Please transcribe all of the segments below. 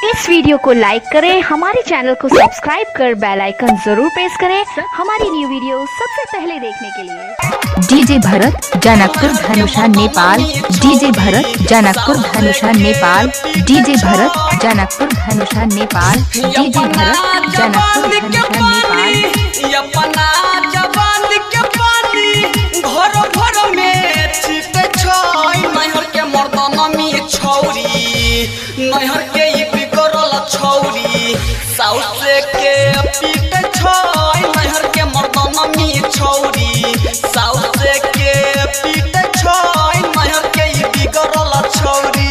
इस video को लाइक करें, हमारे चैनल को सब्सक्राइब कर बेल आइकन जरूर प्रेस करें हमारी न्यू वीडियो सबसे पहले देखने के लिए। डीजे भरत जनकपुर धनुषा नेपाल। डीजे भरत जनकपुर धनुषा नेपाल। डीजे भरत जनकपुर धनुषा नेपाल। डीजे भरत जनकपुर धनुषा नेपाल। अपना जवान के पानी घर घर में छिपे छई नहर के मर्दन में छौरी नहर के ई बिगड़ल छौरी साउस के पीटे छई नहर के मर्दन में छौरी साउस के पीटे छई नहर के ई बिगड़ल छौरी।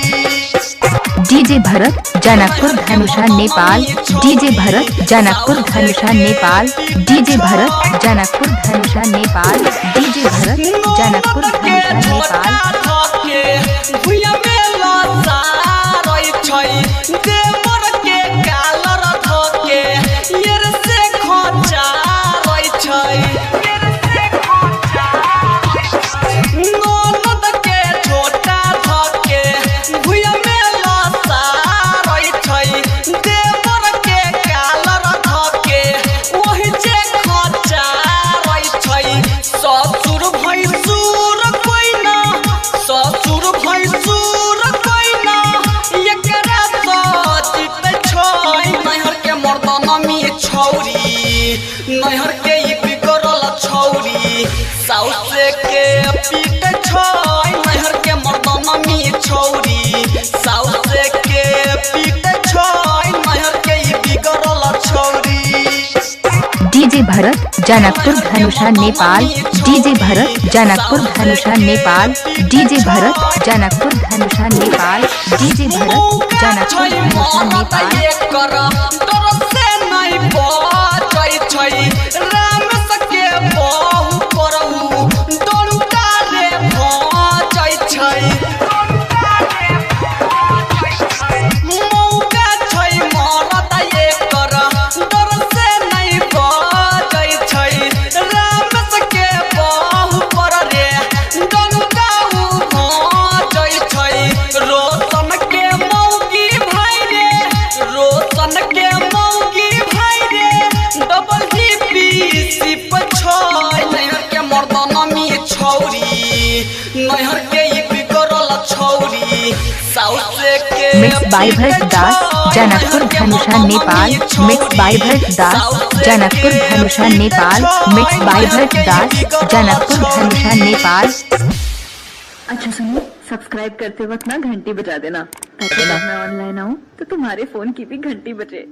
डीजे भरत जनकपुर धनुषा नेपाल। डीजे भरत जनकपुर धनुषा नेपाल। डीजे भरत जनकपुर धनुषा नेपाल। डीजे भरत जनकपुर धनुषा नेपाल। भुइया में लसा रही छई देवर के कालर धके येर से खोचा रही छई ननद के छोटा धके भुइया में लसा रही छई देवर के कालर धके ओहि जे खोचा रही छई ससुर भैंसुर कोई ना ससुर भैंसुर कोई ना एकरा सचित छई नहर के मर्दन में छौरी नहर के ई बिगड़ल छौरी साउस के पीट छई नहर के मर्दन में छौरी साउस के पीट छई नहर के ई बिगड़ल छौरी। डीजे भरत जनकपुर धनुषा नेपाल। डीजे भरत जनकपुर धनुषा नेपाल। डीजे भरत जनकपुर धनुषा नेपाल। डीजे भरत जनकपुर धनुषा नेपाल। राम सके बहु परहु डोलुटा रे भजै छै मौका छै मरत एकर डर से नहीं बजै छै राम सके बहु पर रे डोलुटा भजै छै रोशन के मौगी भाई रे रोशन के मौगी भाई रे डबल जीपी सिप छई नहर के मर्दन में छौरी नहर के ई बिगड़ल छौरी साउस के mix by Bharat Das Janakpur Dhanusha Nepal. Mix by Bharat Das Janakpur Dhanusha Nepal. Mix by Bharat Das Janakpur Dhanusha Nepal. अच्छा सुनो, सब्सक्राइब करते वक्त ना घंटी बजा देना ताकि जब मैं ऑनलाइन आऊँ तो तुम्हारे फोन की भी घंटी बजे।